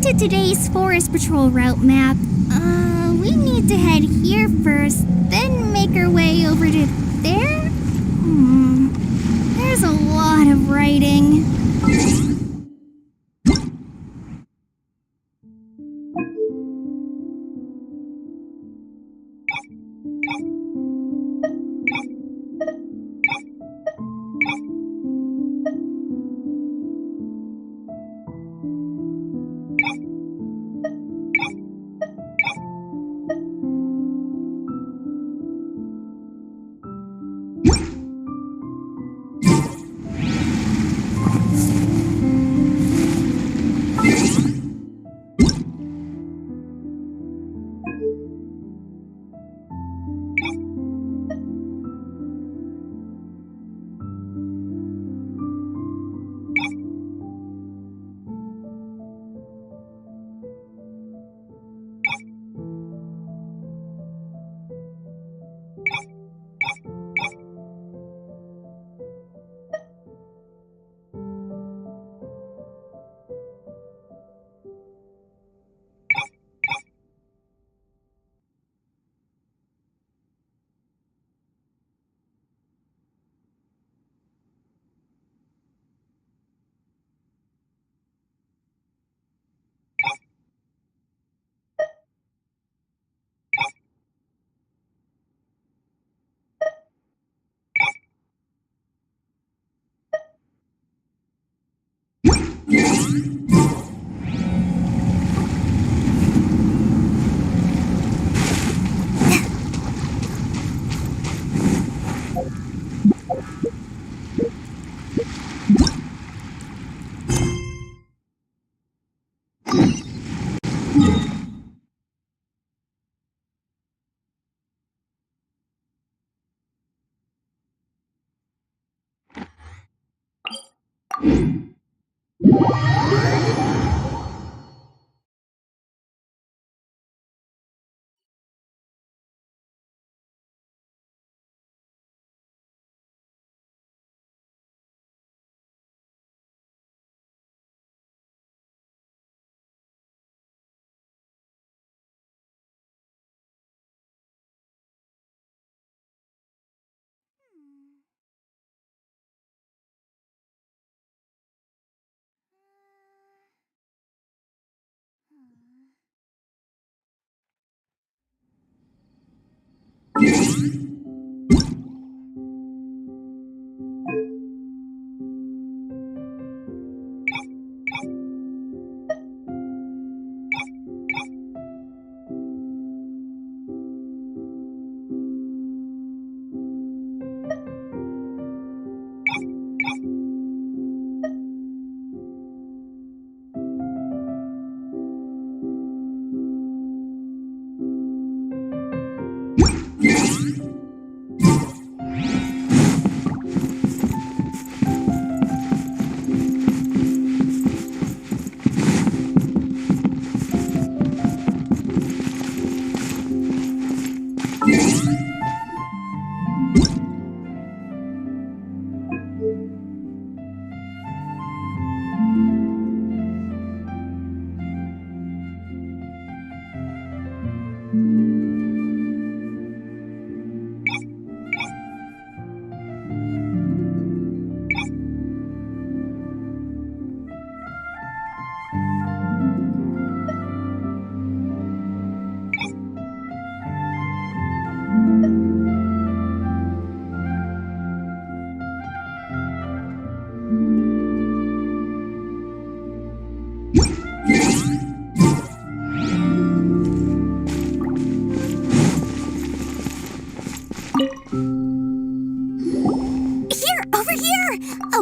to today's Forest Patrol route map, we need to head here first, then make our way over to there? There's a lot of writing.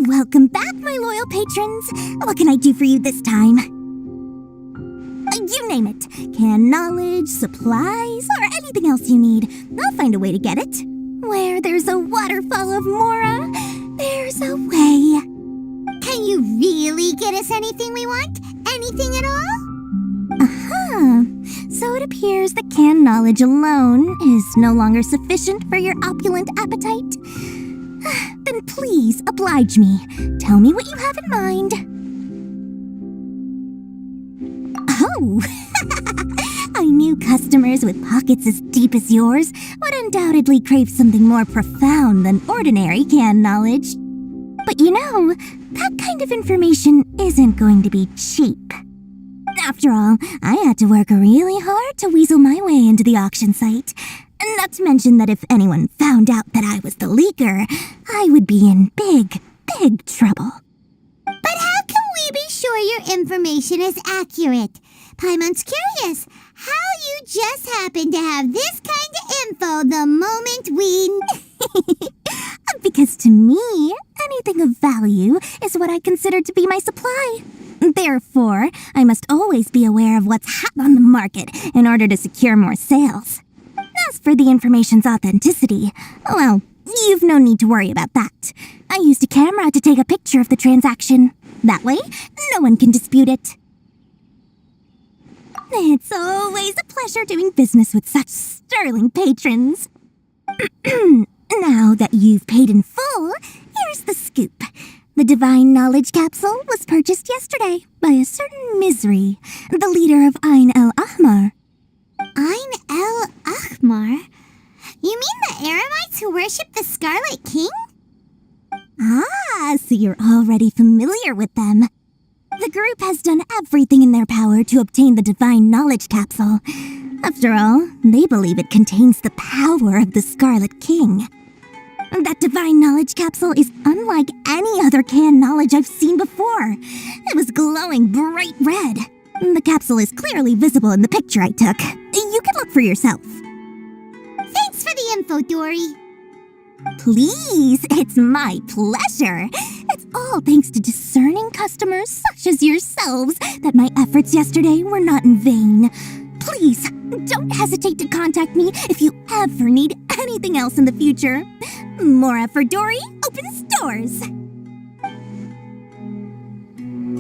Welcome back, my loyal patrons. What can I do for you this time? You name it. Canned knowledge, supplies, or anything else you need. I'll find a way to get it. Where there's a waterfall of Mora, there's a way. Can you really get us anything we want? Anything at all? Uh-huh. So it appears that canned knowledge alone is no longer sufficient for your opulent appetite. Then please oblige me. Tell me what you have in mind. Oh! I knew customers with pockets as deep as yours would undoubtedly crave something more profound than ordinary canned knowledge. But you know, that kind of information isn't going to be cheap. After all, I had to work really hard to weasel my way into the auction site. Not to mention that if anyone found out that I was the leaker, I would be in big, big trouble. But how can we be sure your information is accurate? Paimon's curious how you just happen to have this kind of info the moment we... Because to me, anything of value is what I consider to be my supply. Therefore, I must always be aware of what's hot on the market in order to secure more sales. As for the information's authenticity, well, you've no need to worry about that. I used a camera to take a picture of the transaction. That way, no one can dispute it. It's always a pleasure doing business with such sterling patrons. Now that you've paid in full, here's the scoop. The Divine Knowledge Capsule was purchased yesterday by a certain Misery, the leader of Ain El Ahmar. Ain El Ahmar? You mean the Eremites who worship the Scarlet King? Ah, so you're already familiar with them. The group has done everything in their power to obtain the Divine Knowledge Capsule. After all, they believe it contains the power of the Scarlet King. That Divine Knowledge Capsule is unlike any other canned knowledge I've seen before. It was glowing bright red. The capsule is clearly visible in the picture I took. You can look for yourself. Thanks for the info, Dory. Please, it's my pleasure. It's all thanks to discerning customers such as yourselves that my efforts yesterday were not in vain. Please, don't hesitate to contact me if you ever need anything else in the future. Mora for Dory opens doors.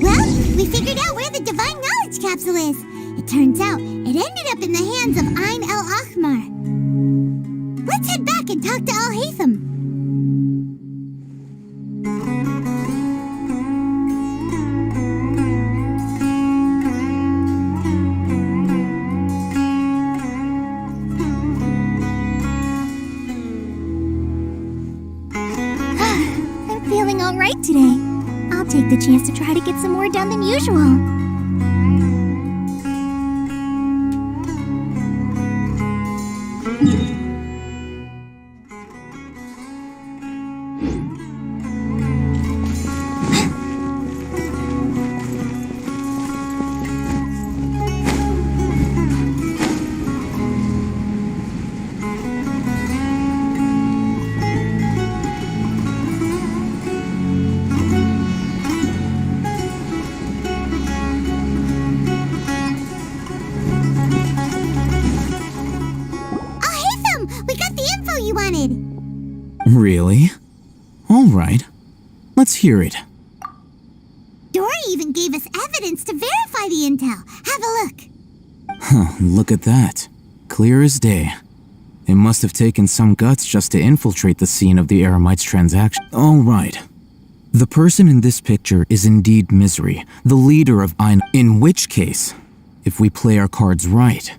Well, we figured out where the Divine Knowledge Capsule is. It turns out it ended up in the hands of Ain El Ahmar. Let's head back and talk to Al-Haytham. I'm feeling all right today. I'll take the chance to try to get some more done than usual. Really? All right. Let's hear it. Dory even gave us evidence to verify the intel. Have a look. Huh, look at that. Clear as day. It must have taken some guts just to infiltrate the scene of the Eremites' transaction. All right. The person in this picture is indeed Misery, the leader of Ain. In which case, if we play our cards right,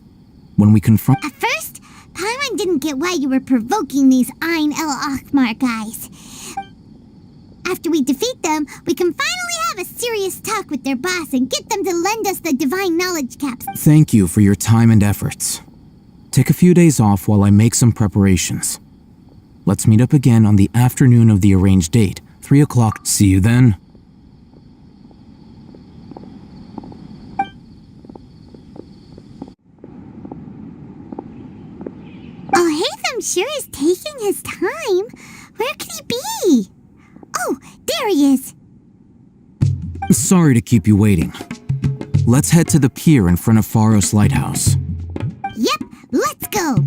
when we confront... At first, Paimon didn't get why you were provoking these Ain El Ahmar guys. After we defeat them, we can finally have a serious talk with their boss and get them to lend us the Divine Knowledge Capsule. Thank you for your time and efforts. Take a few days off while I make some preparations. Let's meet up again on the afternoon of the arranged date, 3 o'clock. See you then. Al-Haytham sure is taking his time. Where could he be? Oh, there he is. Sorry to keep you waiting. Let's head to the pier in front of Faros Lighthouse. Yep, let's go.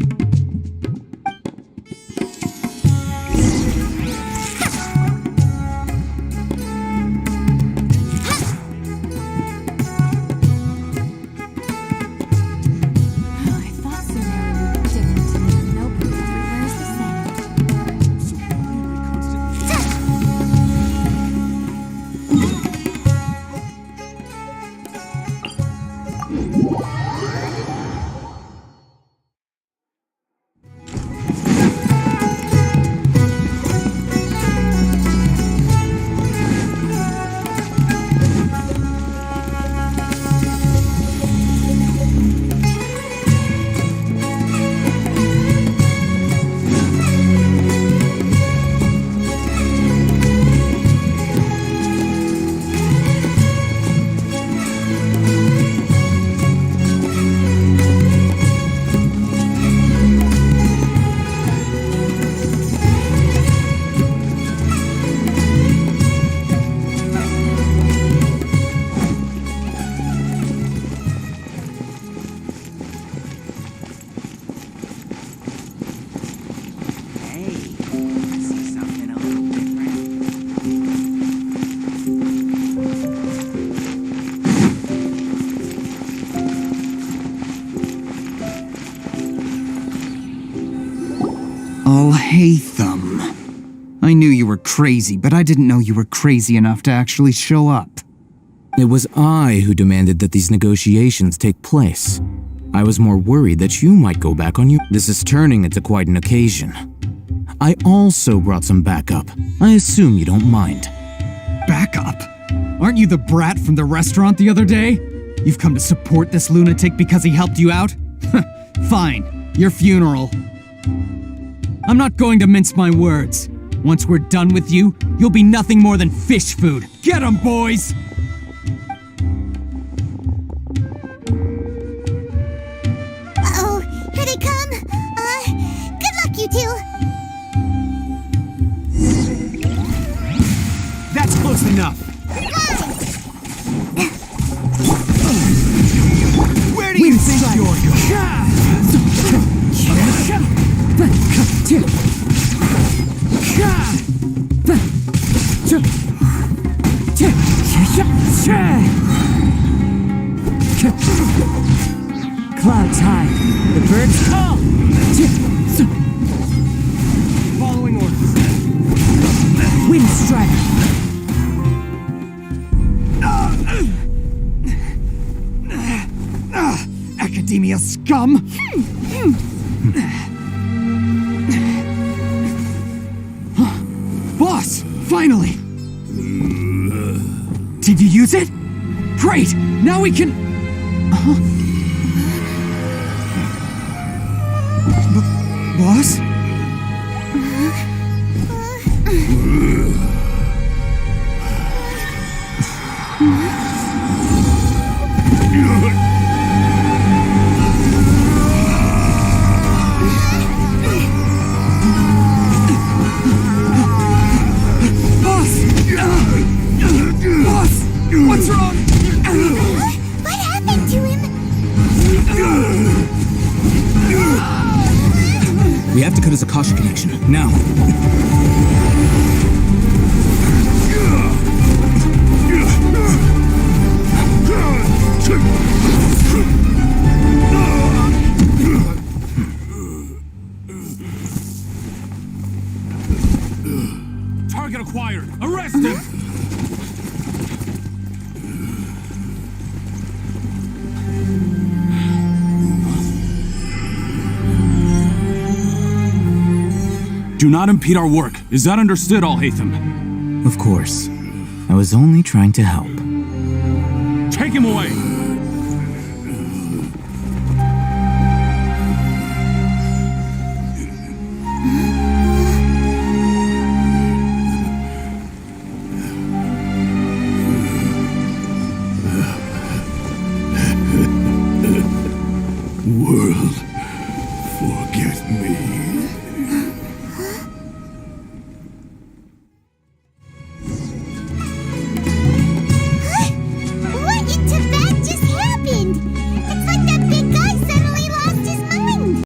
Alhaitham. I knew you were crazy, but I didn't know you were crazy enough to actually show up. It was I who demanded that these negotiations take place. I was more worried that you might go back on you. This is turning into quite an occasion. I also brought some backup. I assume you don't mind. Backup? Aren't you the brat from the restaurant the other day? You've come to support this lunatic because he helped you out? Fine, your funeral. I'm not going to mince my words. Once we're done with you, you'll be nothing more than fish food. Get 'em, boys! Uh-oh, here they come. Good luck, you two. That's close enough. Where do you think you're going? Clouds high, the birds call. Following orders. Wind strike. Academia scum! Boss! Finally! Did you use it? Great! Now we can... Boss? What's wrong? What happened to him? We have to cut his Akasha connection, now. Target acquired! Arrest him! Do not impede our work. Is that understood, Alhaitham? Of course. I was only trying to help. Take him away!